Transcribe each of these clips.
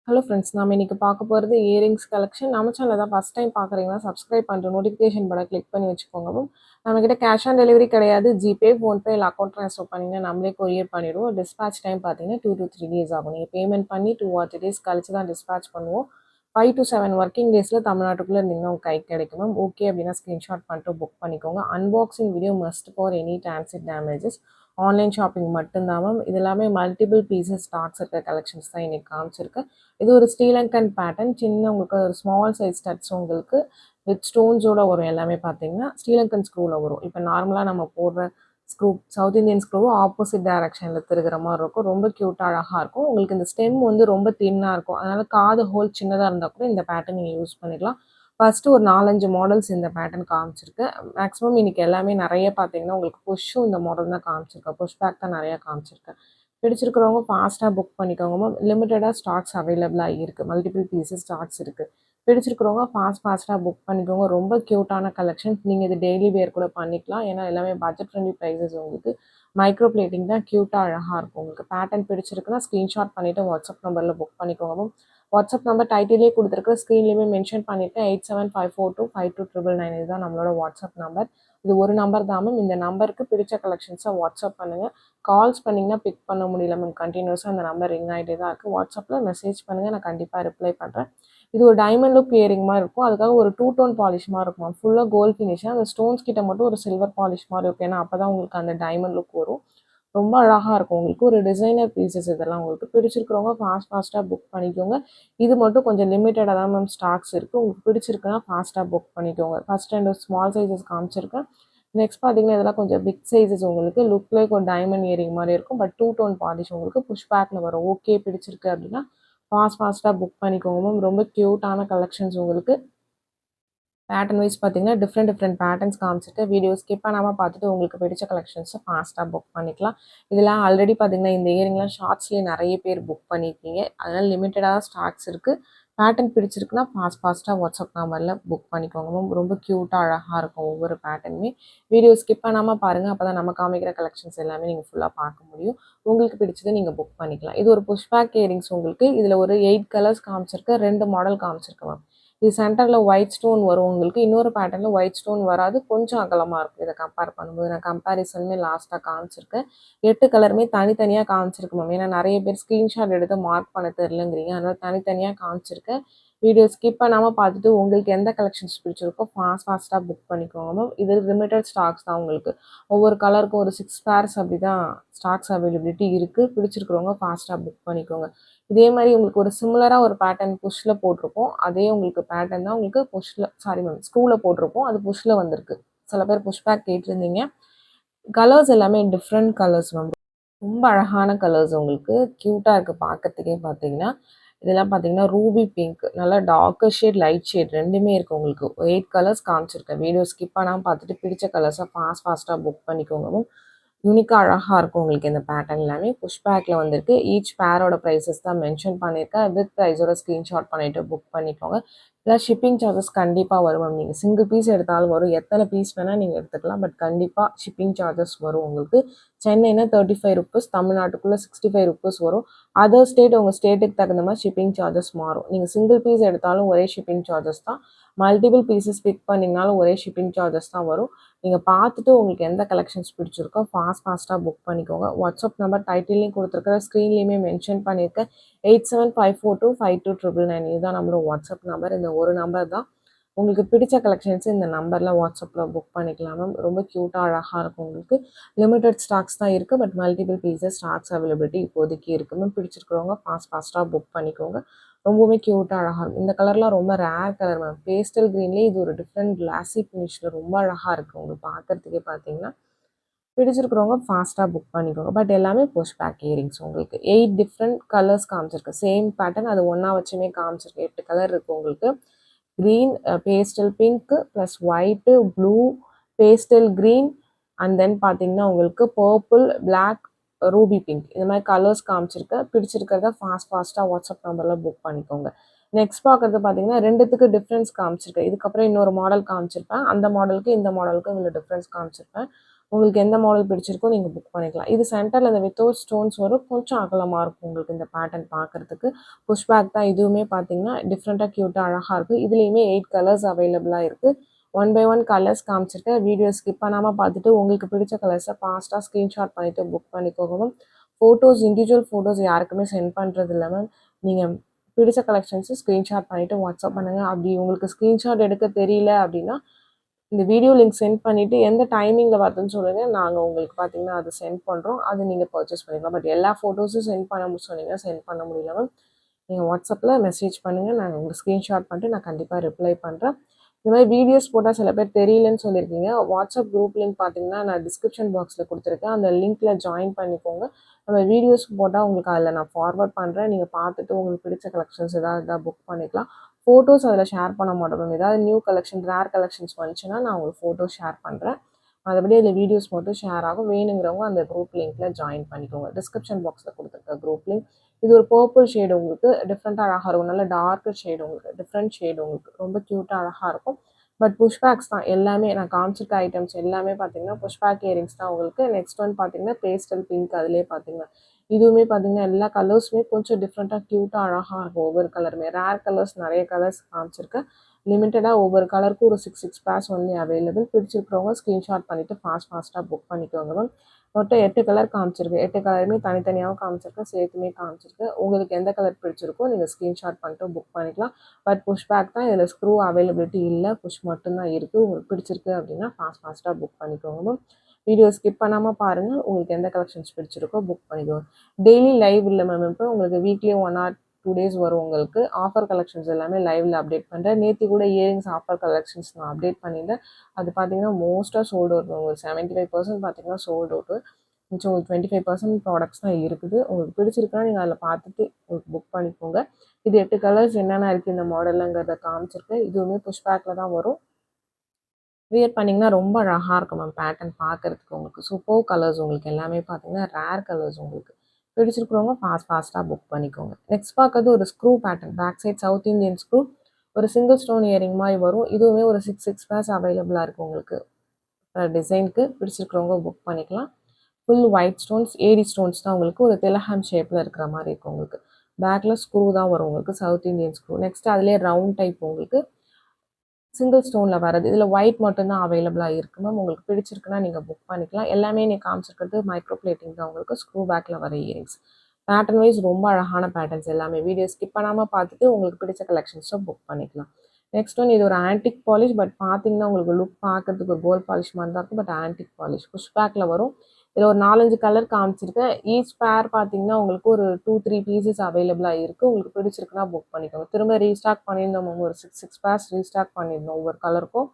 Hello friends, நாம இன்னைக்கு பார்க்க போகிறது இயரிங்ஸ் கலெக்ஷன். நம்ம சேனல் தான் ஃபஸ்ட் டைம் பார்க்குறீங்கன்னா சப்ஸ்கிரைப் பண்ணிட்டு நோட்டிஃபிகேஷன் பட்டன் கிளிக் பண்ணி வச்சுக்கோங்க. நம்மக்கிட்ட கேஷ் ஆன் டெலிவரி கிடையாது. ஜிபே, ஃபோன்பே இல்லை அக்கௌண்ட் ட்ரான்ஸ்ஃபர் பண்ணிங்கன்னா நம்மளே கொரியர் பண்ணிவிடுவோம். டிஸ்பேச் டைம் பார்த்தீங்கன்னா 2 to 3 days ஆகும். நீங்கள் பேமெண்ட் பண்ணி 2 or 3 days கழிச்சு தான் டிஸ்பேச் பண்ணுவோம். 5 to 7 ஒர்க்கிங் டேஸில் தமிழ்நாட்டுக்குள்ளே இருந்தீங்கன்னா உங்கள் கைக்கு கிடைக்கும் மேம். ஓகே அப்படின்னா ஸ்க்ரீன்ஷாட் பண்ணிட்டு புக் பண்ணிக்கோங்க. Unboxing video must for any transit damages. Online shopping மட்டும்தான் மேம். இது எல்லாமே மல்டிபிள் பீசஸ் ஸ்டாக்ஸ் இருக்க கலெக்ஷன்ஸ் தான் இன்னைக்கு காமிச்சிருக்கு. இது ஒரு ஸ்ரீலங்கன் பேட்டர்ன். சின்ன உங்களுக்கு ஒரு ஸ்மால் சைஸ் ஸ்டட்ஸ் உங்களுக்கு வித் ஸ்டோன்ஸோட வரும். எல்லாமே பார்த்தீங்கன்னா ஸ்ரீலங்கன் ஸ்க்ரூவில் வரும். இப்போ நார்மலாக நம்ம போடுற ஸ்க்ரூ சவுத் இந்தியன் ஸ்க்ரூவும் ஆப்போசிட் டைரக்ஷனில் திருகிற மாதிரி இருக்கும். ரொம்ப க்யூட்டாக அழகாக இருக்கும். உங்களுக்கு இந்த ஸ்டெம் வந்து ரொம்ப தின்னாக இருக்கும். அதனால் காது ஹோல் சின்னதாக இருந்தால் கூட இந்த பேட்டர்ன் நீங்கள் யூஸ் பண்ணிக்கலாம். ஃபஸ்ட்டு ஒரு 4-5 மாடல்ஸ் இந்த பேட்டர்ன் காமிச்சிருக்கேன். மேக்ஸிமம் இன்றைக்கி எல்லாமே நிறைய பார்த்தீங்கன்னா உங்களுக்கு புஷ்ஷும் இந்த மாடல் தான் காமிச்சிருக்கேன். புஷ் பேக் தான் நிறையா காமிச்சிருக்கேன். பிடிச்சிருக்கிறவங்க ஃபாஸ்ட்டாக புக் பண்ணிக்கோங்க மேம். லிமிட்டடாக ஸ்டாக்ஸ் அவைலபிளாக இருக்குது. மல்டிபிள் பீசஸ் ஸ்டாக்ஸ் இருக்குது. பிடிச்சிருக்கிறவங்க ஃபாஸ்ட்டாக புக் பண்ணிக்கோங்க. ரொம்ப க்யூட்டான கலெக்ஷன்ஸ். நீங்கள் இது டெய்லி வேர் கூட பண்ணிக்கலாம். ஏன்னா எல்லாமே பட்ஜெட் ஃப்ரெண்ட்லி ப்ரைஸஸ். உங்களுக்கு மைக்ரோ பிளேட்டிங் தான் க்யூட்டாக அழகாக இருக்கும். உங்களுக்கு பேட்டர்ன் பிடிச்சிருக்குன்னா ஸ்க்ரீன்ஷாட் பண்ணிவிட்டு வாட்ஸ்அப் நம்பரில் புக் பண்ணிக்கோங்க மேம். வாட்ஸ்அப் நம்பர் டைட்டிலே கொடுத்துருக்க ஸ்க்ரீன்லேயுமே மென்ஷன் பண்ணிவிட்டு 8754252999 இதுதான் நம்மளோட வாட்ஸ்அப் நம்பர். இது ஒரு நம்பர் தான் மேம். இந்த நம்பருக்கு பிடிச்ச கலெக்ஷன்ஸை வாட்ஸ்அப் பண்ணுங்கள். கால்ஸ் பண்ணிங்கன்னா பிக் பண்ண முடியல மேம். கண்டினியூஸாக அந்த நம்பர் ரிங் ஆகிட்டே தான் இருக்குது. வாட்ஸ்அப்பில் மெசேஜ் பண்ணுங்கள், நான் கண்டிப்பாக ரிப்ளை பண்ணுறேன். இது ஒரு டைமண்ட் லுக் இயரிங் மாதிரி இருக்கும். அதுக்காக ஒரு 2 டோன் பாலிஷ் மாதிரி இருக்கும் மேம். ஃபுல்லாக கோல்ட் ஃபினிஷாக அந்த ஸ்டோன்ஸ் கிட்ட மட்டும் ஒரு சில்வர் பாலிஷ் மாதிரி இருக்கும். ஏன்னா அப்போ தான் உங்களுக்கு அந்த டைமண்ட் லுக் வரும். ரொம்ப அழகாக இருக்கும். உங்களுக்கு ஒரு டிசைனர் பீசஸ். இதெல்லாம் உங்களுக்கு பிடிச்சிருக்கிறவங்க ஃபாஸ்ட்டாக புக் பண்ணிக்கோங்க. இது மட்டும் கொஞ்சம் லிமிட்டடாக தான் மேம் ஸ்டாக்ஸ் இருக்குது. உங்களுக்கு பிடிச்சிருக்குன்னா ஃபாஸ்ட்டாக புக் பண்ணிக்கோங்க. ஃபஸ்ட் அண்ட் ஸ்மால் சைஸஸ் காமிச்சிருக்கேன். நெக்ஸ்ட் பார்த்தீங்கன்னா இதெல்லாம் கொஞ்சம் பிக் சைஸஸ். உங்களுக்கு லுக் லைக் ஒரு டைமண்ட் இயரிங் மாதிரி இருக்கும். பட் 2 டோன் பாலிஷ் உங்களுக்கு புஷ் பேக்கில் வரும். ஓகே பிடிச்சிருக்கு அப்படின்னா ஃபாஸ்ட்டாக புக் பண்ணிக்கோங்க மேம். ரொம்ப க்யூட்டான கலெக்ஷன்ஸ். உங்களுக்கு பேட்டர்ன் வைஸ் பார்த்தீங்கன்னா டிஃப்ரெண்ட் பேட்டர்ன்ஸ் காமிச்சிட்டு வீடியோ ஸ்கிப் பண்ணாமல் பார்த்துட்டு உங்களுக்கு பிடிச்ச கலெக்ஷன்ஸை ஃபாஸ்ட்டாக புக் பண்ணிக்கலாம். இதெல்லாம் ஆல்ரெடி பார்த்தீங்கன்னா இந்த இயரிங்லாம் ஷார்ட்ஸ்லேயே நிறைய பேர் புக் பண்ணியிருக்கீங்க. அதனால் லிமிட்டடாக ஸ்டாக்ஸ் இருக்குது. பேட்டர்ன் பிடிச்சிருக்குன்னா ஃபாஸ்ட்டாக வாட்ஸ்அப் நம்பரில் புக் பண்ணிக்கோங்க மேம். ரொம்ப க்யூட்டாக அழகாக இருக்கும் ஒவ்வொரு பேட்டர்னுமே. வீடியோ ஸ்கிப் பண்ணாமல் பாருங்கள். அப்போ தான் நம்ம காமிக்கிற கலெக்ஷன்ஸ் எல்லாமே நீங்கள் ஃபுல்லாக பார்க்க முடியும். உங்களுக்கு பிடிச்சது நீங்கள் புக் பண்ணிக்கலாம். இது ஒரு புஷ் பேக் இயரிங்ஸ். உங்களுக்கு இதில் ஒரு 8 கலர்ஸ் காமிச்சிருக்கு. 2 மாடல் காமிச்சிருக்கு மேம். இது சென்டரில் ஒயிட் ஸ்டோன் வரும். உங்களுக்கு இன்னொரு பேட்டர்னில் ஒயிட் ஸ்டோன் வராது. கொஞ்சம் அகலமாக இருக்கும். இதை கம்பேர் பண்ணும்போது நான் கம்பேரிசனுமே லாஸ்ட்டாக காமிச்சிருக்கேன். 8 கலருமே தனித்தனியாக காமிச்சிருக்கு மேம். ஏன்னா நிறைய பேர் ஸ்க்ரீன்ஷாட் எடுத்து மார்க் பண்ண தெரிலங்கிறீங்க. அதனால் தனித்தனியாக காமிச்சிருக்கேன். வீடியோ ஸ்கிப் பண்ணாமல் பார்த்துட்டு உங்களுக்கு எந்த கலெக்ஷன்ஸ் பிடிச்சிருக்கோ ஃபாஸ்ட்டாக புக் பண்ணிக்கோங்க மேம். இது லிமிட்டட் ஸ்டாக்ஸ் தான். உங்களுக்கு ஒவ்வொரு கலருக்கும் ஒரு 6 பேர்ஸ் அப்படி தான் ஸ்டாக்ஸ் அவைலபிலிட்டி இருக்குது. பிடிச்சிருக்கிறவங்க ஃபாஸ்ட்டாக புக் பண்ணிக்கோங்க. இதே மாதிரி உங்களுக்கு ஒரு சிமிலராக ஒரு பேட்டர்ன் புஷ்ஷில் போட்டிருப்போம். அதே உங்களுக்கு பேட்டர்ன் தான் உங்களுக்கு ஸ்க்ரூவில் போட்டிருப்போம். அது புஷ்ஷில் வந்திருக்கு. சில பேர் புஷ் பேக் கேட்டிருந்தீங்க. கலர்ஸ் எல்லாமே டிஃப்ரெண்ட் கலர்ஸ் மேம். ரொம்ப அழகான கலர்ஸ். உங்களுக்கு க்யூட்டாக இருக்குது பார்க்கறதுக்கே. பார்த்தீங்கன்னா இதெல்லாம் பார்த்தீங்கன்னா ரூபி பிங்க், நல்லா டார்க்கர் ஷேட், லைட் ஷேட் ரெண்டுமே இருக்குது. உங்களுக்கு 8 கலர்ஸ் காமிச்சிருக்கேன். வீடியோ ஸ்கிப் பண்ணாமல் பார்த்துட்டு பிடிச்ச கலர்ஸை ஃபாஸ்ட்டாக புக் பண்ணிக்கோங்க மேம். யூனிக்காக அழகாக இருக்கும். உங்களுக்கு இந்த பேட்டர்ன் எல்லாமே புஷ் பேக்கில் வந்திருக்கு. ஈச் பேரோட ப்ரைஸஸ் தான் மென்ஷன் பண்ணியிருக்கேன். வித் ப்ரைஸோட ஸ்க்ரீன்ஷாட் பண்ணிவிட்டு புக் பண்ணிக்கோங்க. ப்ளஸ் ஷிப்பிங் சார்ஜஸ் கண்டிப்பாக வரும் மேம். நீங்கள் சிங்கிள் பீஸ் எடுத்தாலும் வரும். எத்தனை பீஸ் வேணால் நீங்கள் எடுத்துக்கலாம். பட் கண்டிப்பாக ஷிப்பிங் சார்ஜஸ் வரும். உங்களுக்கு சென்னைனா 35 ருப்பீஸ், தமிழ்நாட்டுக்குள்ளே 65 ருப்பீஸ் வரும். அதர் ஸ்டேட் உங்கள் ஸ்டேட்டுக்கு தகுந்த மாதிரி ஷிப்பிங் சார்ஜஸ் மாறும். நீங்கள் சிங்கிள் பீஸ் எடுத்தாலும் ஒரே ஷிப்பிங் சார்ஜஸ் தான். மல்டிபிள் பீசஸ் பிக் பண்ணிங்கனாலும் ஒரே ஷிப்பிங் சார்ஜஸ் தான் வரும். நீங்கள் பார்த்துட்டு உங்களுக்கு எந்த கலெக்ஷன்ஸ் பிடிச்சிருக்கோ ஃபாஸ்ட்டாக புக் பண்ணிக்கோங்க. வாட்ஸ்அப் நம்பர் டைட்டிலையும் கொடுத்துருக்க, ஸ்க்ரீன்லேயுமே மென்ஷன் பண்ணியிருக்கேன். 8754252999 இதுதான் நம்மளோட வாட்ஸ்அப் நம்பர். இந்த ஒரு நம்பர் தான். உங்களுக்கு பிடிச்ச கலெக்ஷன்ஸ் இந்த நம்பரில் வாட்ஸ்அப்பில் புக் பண்ணிக்கலாம் மேம். ரொம்ப க்யூட்டாக அழகாக இருக்கும். உங்களுக்கு லிமிட்டட் ஸ்டாக்ஸ் தான் இருக்குது. But multiple pieces stocks availability இப்போதைக்கு இருக்குது மேம். பிடிச்சிருக்கிறவங்க ஃபாஸ்ட்டாக புக் பண்ணிக்கோங்க. ரொம்பவுமே க்யூட்டாக அழகாக இருக்கும். இந்த கலர்லாம் ரொம்ப ரேர் கலர் மேம். பேஸ்டல் க்ரீன்லேயே இது ஒரு டிஃப்ரெண்ட் கிளாஸி ஃபினிஷில் ரொம்ப அழகாக இருக்குது. உங்களுக்கு பார்க்குறதுக்கே பார்த்தீங்கன்னா பிடிச்சிருக்கிறவங்க ஃபாஸ்ட்டாக புக் பண்ணிக்கோங்க. பட் எல்லாமே புஷ் பேக் இயரிங்ஸ். உங்களுக்கு 8 டிஃப்ரெண்ட் கலர்ஸ் காமிச்சிருக்கு. சேம் பேட்டர்ன் அது ஒன்றா வச்சுமே காமிச்சிருக்கு. 8 கலர் இருக்குது உங்களுக்கு. Green, pastel pink, plus white, blue, pastel green, and then பார்த்தீங்கன்னா உங்களுக்கு பர்பிள், பிளாக், ரூபி பிங்க் இந்த மாதிரி கலர்ஸ் காமிச்சிருக்கு. பிடிச்சிருக்கிறத ஃபாஸ்ட்டாக வாட்ஸ்அப் நம்பரில் புக் பண்ணிக்கோங்க. நெக்ஸ்ட் பார்க்குறது பார்த்தீங்கன்னா ரெண்டுத்துக்கு டிஃப்ரென்ஸ் காமிச்சிருக்கேன். இதுக்கப்புறம் இன்னொரு மாடல் காமிச்சிருப்பேன். அந்த மாடலுக்கு இந்த மாடலுக்கு இதில் டிஃப்ரென்ஸ் காமிச்சிருப்பேன். உங்களுக்கு எந்த மாடல் பிடிச்சிருக்கோ நீங்கள் புக் பண்ணிக்கலாம். இது சென்டரில் இந்த வித்தவுட் ஸ்டோன்ஸ் வரும். கொஞ்சம் அகலமாக இருக்கும் உங்களுக்கு இந்த பேட்டர்ன் பார்க்குறதுக்கு. புஷ் பேக் தான் இதுவுமே பார்த்தீங்கன்னா டிஃப்ரெண்ட்டாக க்யூட்டாக அழகாக இருக்குது. இதுலேயுமே 8 கலர்ஸ் அவைலபிளாக இருக்குது. ஒன் பை ஒன் கலர்ஸ் காமிச்சிருக்கேன். வீடியோ ஸ்கிப் பண்ணாமல் பார்த்துட்டு உங்களுக்கு பிடிச்ச கலர்ஸை ஃபாஸ்ட்டாக ஸ்க்ரீன்ஷாட் பண்ணிவிட்டு புக் பண்ணிக்கோங்க மேம். ஃபோட்டோஸ் இண்டிவிஜுவல் ஃபோட்டோஸ் யாருக்குமே சென்ட் பண்ணுறது இல்லை மேம். நீங்கள் பிடிச்ச கலெக்ஷன்ஸை ஸ்க்ரீன்ஷாட் பண்ணிவிட்டு வாட்ஸ்அப் பண்ணுங்கள். அப்படி உங்களுக்கு ஸ்க்ரீன்ஷாட் எடுக்க தெரியல அப்படின்னா இந்த வீடியோ லிங்க் சென்ட் பண்ணிவிட்டு எந்த டைமிங்கில் வருதுன்னு சொல்லுங்கள். நாங்கள் உங்களுக்கு பார்த்தீங்கன்னா அது சென்ட் பண்ணுறோம். அது நீங்கள் பர்ச்சேஸ் பண்ணிக்கலாம். பட் எல்லா ஃபோட்டோஸும் சென்ட் பண்ண சொன்னீங்கன்னா சென்ட் பண்ண முடியல மேம். நீங்கள் வாட்ஸ்அப்பில் மெசேஜ் பண்ணுங்கள். நான் உங்களுக்கு ஸ்க்ரீன்ஷாட் பண்ணிட்டு நான் கண்டிப்பாக ரிப்ளை பண்ணுறேன். இந்த மாதிரி வீடியோஸ் போட்டால் சில பேர் தெரியலன்னு சொல்லியிருக்கீங்க. வாட்ஸ்அப் குரூப் லிங்க் பார்த்தீங்கன்னா நான் டிஸ்கிரிப்ஷன் பாக்ஸில் கொடுத்துருக்கேன். அந்த லிங்க்கில் ஜாயின் பண்ணிக்கோங்க. நம்ம வீடியோஸ் போட்டால் உங்களுக்கு அதில் நான் ஃபார்வர்ட் பண்ணுறேன். நீங்கள் பார்த்துட்டு உங்களுக்கு பிடிச்ச கலெக்ஷன்ஸ் ஏதாவது புக் பண்ணிக்கலாம். ஃபோட்டோஸ் அதில் ஷேர் பண்ண மாட்டோம் மேம். ஏதாவது நியூ கலெக்ஷன் ரேர் கலெக்ஷன்ஸ் வந்துச்சுன்னா நான் உங்களுக்கு ஃபோட்டோ ஷேர் பண்ணுறேன். மற்றபடி அதில் வீடியோஸ் மட்டும் ஷேர் ஆகும். வேணுங்கிறவங்க அந்த குரூப் லிங்க்கில் ஜாயின் பண்ணிக்கோங்க. டிஸ்கிரிப்ஷன் பாக்ஸில் கொடுத்துருக்க குரூப் லிங்க். இது ஒரு பர்பிள் ஷேடு உங்களுக்கு டிஃப்ரெண்ட்டாக அழகாக இருக்கும். நல்ல டார்க் ஷேடு உங்களுக்கு டிஃப்ரெண்ட் ஷேடு உங்களுக்கு ரொம்ப க்யூட்டாக அழகாக இருக்கும். பட் புஷ் பேக்ஸ் தான் எல்லாமே. நான் காமிச்சிருக்க ஐட்டம்ஸ் எல்லாமே பார்த்தீங்கன்னா புஷ் பேக் இயரிங்ஸ் தான் உங்களுக்கு. நெக்ஸ்ட் ஒன் பார்த்தீங்கன்னா பேஸ்டல் பிங்க். அதிலே பார்த்தீங்கன்னா இதுவுமே பார்த்தீங்கன்னா எல்லா கலர்ஸுமே கொஞ்சம் டிஃப்ரெண்ட்டாக க்யூட்டாக அழகாக இருக்கும். ஒவ்வொரு கலருமே ரேர் கலர்ஸ் நிறைய கலர்ஸ் காமிச்சிருக்கேன். லிமிட்டடாக ஒவ்வொரு கலருக்கும் ஒரு 6 பேர்ஸ் ஒன்லி அவைலபிள். பிடிச்சிருக்கிறவங்க ஸ்க்ரீன்ஷாட் பண்ணிவிட்டு ஃபாஸ்ட்டாக புக் பண்ணிக்கோங்க மேம். மொத்தம் 8 கலர் காமிச்சிருக்கு. 8 கலருமே தனித்தனியாகவும் காமிச்சிருக்கேன், சேர்த்துமே காமிச்சிருக்கேன். உங்களுக்கு எந்த கலர் பிடிச்சிருக்கோ நீங்கள் ஸ்க்ரீன்ஷாட் பண்ணிட்டு புக் பண்ணிக்கலாம். பட் புஷ் பேக் தான். இதில் ஸ்க்ரூ அவைலபிலிட்டி இல்லை. புஷ் மட்டும்தான் இருக்குது. உங்களுக்கு பிடிச்சிருக்கு அப்படின்னா ஃபாஸ்ட்டாக புக் பண்ணிக்கோங்க மேம். வீடியோ ஸ்கிப் பண்ணாமல் பாருங்கள். உங்களுக்கு எந்த கலெக்ஷன்ஸ் பிடிச்சிருக்கோ புக் பண்ணிக்கோங்க. டெய்லி லைவ் இல்லை மேம். இப்போ உங்களுக்கு வீக்லி 1 ஆர் 2 டேஸ் வரும் உங்களுக்கு. ஆஃபர் கலெக்ஷன்ஸ் எல்லாமே லைவில் அப்டேட் பண்ணுறேன். நேற்று கூட இயரிங்ஸ் ஆஃபர் கலெக்ஷன்ஸ் நான் அப்டேட் பண்ணியிருந்தேன். அது பார்த்தீங்கன்னா மோஸ்ட்டாக சோல்ட் அவுட். உங்களுக்கு 75% பார்த்தீங்கன்னா சோல்ட் அவுட்டு. மிச்சம் உங்களுக்கு 25% ப்ராடக்ட்ஸ் தான் இருக்குது. உங்களுக்கு பிடிச்சிருக்குன்னா நீங்கள் அதில் பார்த்துட்டு உங்களுக்கு புக் பண்ணிக்கோங்க. இது 8 கலர்ஸ் என்னென்ன இருக்குது இந்த மாடலுங்கிறத காமிச்சிருக்கேன். இதுவுமே புஷ் பேக்கில் தான் வரும். வியர் பண்ணிங்கன்னா ரொம்ப அழகாக இருக்கும் மேம். பேட்டர்ன் பார்க்குறதுக்கு உங்களுக்கு சூப்பர் கலர்ஸ். உங்களுக்கு எல்லாமே பார்த்தீங்கன்னா ரேர் கலர்ஸ். உங்களுக்கு பிடிச்சிருக்கிறவங்க ஃபாஸ்ட்டாக புக் பண்ணிக்கோங்க. நெக்ஸ்ட் பார்க்கறது ஒரு screw pattern. Back side South Indian screw ஒரு சிங்கிள் ஸ்டோன் இயரிங் மாதிரி வரும். இதுவுமே ஒரு 6 பேர்ஸ் அவைலபிளாக இருக்குது உங்களுக்கு. டிசைனுக்கு பிடிச்சிருக்கிறவங்க புக் பண்ணிக்கலாம். Full white stones, AD stones தான் உங்களுக்கு. ஒரு திலஹாம் ஷேப்பில் இருக்கிற மாதிரி இருக்கும் உங்களுக்கு. பேக்கில் ஸ்க்ரூ தான் வரும் உங்களுக்கு. South Indian screw. நெக்ஸ்ட் அதிலே ரவுண்ட் டைப் உங்களுக்கு சிங்கிள் ஸ்டோனில் வரது. இதில் ஒயிட் மட்டும்தான் அவைலபிளாக இருக்குது மேம். உங்களுக்கு பிடிச்சிருக்குன்னா நீங்கள் புக் பண்ணிக்கலாம். எல்லாமே நீ காமிச்சிருக்கிறது மைக்ரோ பிளேட்டிங் தான் உங்களுக்கு. ஸ்க்ரூ பேக்கில் வர இயரிங்ஸ். பேட்டர்ன் வைஸ் ரொம்ப அழகான பேட்டர்ன்ஸ் எல்லாமே. வீடியோ ஸ்கிப் பண்ணாமல் பார்த்துட்டு உங்களுக்கு பிடிச்ச கலெக்ஷன்ஸை புக் பண்ணிக்கலாம். நெக்ஸ்ட் ஒன் இது ஒரு ஆன்டிக் பாலிஷ். பட் பார்த்தீங்கன்னா உங்களுக்கு லுக் பார்க்கறதுக்கு ஒரு கோல்ட் பாலிஷ் மாதிரி தான் இருக்கும். பட் ஆன்டிக் பாலிஷ் புஷ் பேக்கில் வரும். இதில் ஒரு 4-5 கலர் காமிச்சிருக்கேன். ஈச் பேர் பார்த்தீங்கன்னா உங்களுக்கு ஒரு 2-3 பீசஸ் அவைலபிளாக இருக்குது. உங்களுக்கு பிடிச்சிருக்குன்னா புக் பண்ணிக்கோங்க. திரும்ப ரீஸ்டாக் பண்ணியிருந்தோம் ஒரு 6 பேர்ஸ் ரீஸ்டாக் பண்ணியிருந்தோம் ஒவ்வொரு கலருக்கும்.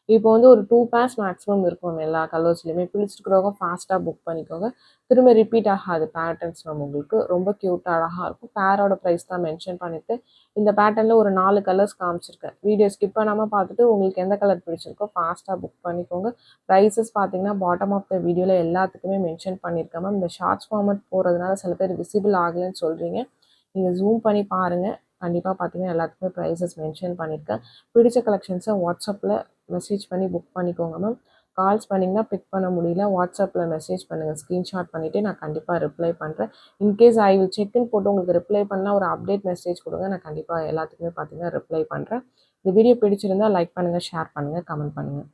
இப்போ வந்து ஒரு 2 பேர்ஸ் மேக்ஸிமம் இருக்கும் எல்லா கலர்ஸ்லையுமே. பிடிச்சிருக்கிறவங்க ஃபாஸ்ட்டாக புக் பண்ணிக்கோங்க. திரும்ப ரிப்பீட் ஆகாது பேட்டர்ன்ஸ் நம்ம உங்களுக்கு. ரொம்ப க்யூட்டாக அழகாக இருக்கும். பேரோட ப்ரைஸ் தான் மென்ஷன் பண்ணிவிட்டு இந்த பேட்டர்னில் ஒரு 4 கலர்ஸ் காமிச்சிருக்கேன். வீடியோ ஸ்கிப் பண்ணாமல் பார்த்துட்டு உங்களுக்கு எந்த கலர் பிடிச்சிருக்கோ ஃபாஸ்ட்டாக புக் பண்ணிக்கோங்க. ப்ரைஸஸ் பார்த்தீங்கன்னா பாட்டம் ஆஃப் த வீடியோவில் எல்லாத்துக்குமே மென்ஷன் பண்ணியிருக்கேன் மேம். இந்த ஷார்ட்ஸ் ஃபார்மட் போகிறதுனால சில பேர் விசிபிள் ஆகலைன்னு சொல்கிறீங்க. நீங்கள் ஜூம் பண்ணி பாருங்கள். கண்டிப்பாக பார்த்தீங்கன்னா எல்லாத்துக்குமே ப்ரைஸஸ் மென்ஷன் பண்ணியிருக்கேன். பிடிச்ச கலெக்ஷன்ஸை வாட்ஸ்அப்பில் மெசேஜ் பண்ணி புக் பண்ணிக்கோங்க மேம். கால்ஸ் பண்ணிங்கன்னா பிக் பண்ண முடியல. வாட்ஸ்அப்பில் மெசேஜ் பண்ணுங்கள். ஸ்க்ரீன்ஷாட் பண்ணிவிட்டு நான் கண்டிப்பாக ரிப்ளை பண்ணுறேன். இன்கேஸ் ஐ வில் செக்இன் போட்டு உங்களுக்கு ரிப்ளை பண்ணால் ஒரு அப்டேட் மெசேஜ் கொடுங்க. நான் கண்டிப்பாக எல்லாத்துக்குமே பார்த்தீங்கன்னா ரிப்ளை பண்ணுறேன். இந்த வீடியோ பிடிச்சிருந்தால் லைக் பண்ணுங்கள், ஷேர் பண்ணுங்கள், கமெண்ட் பண்ணுங்கள்.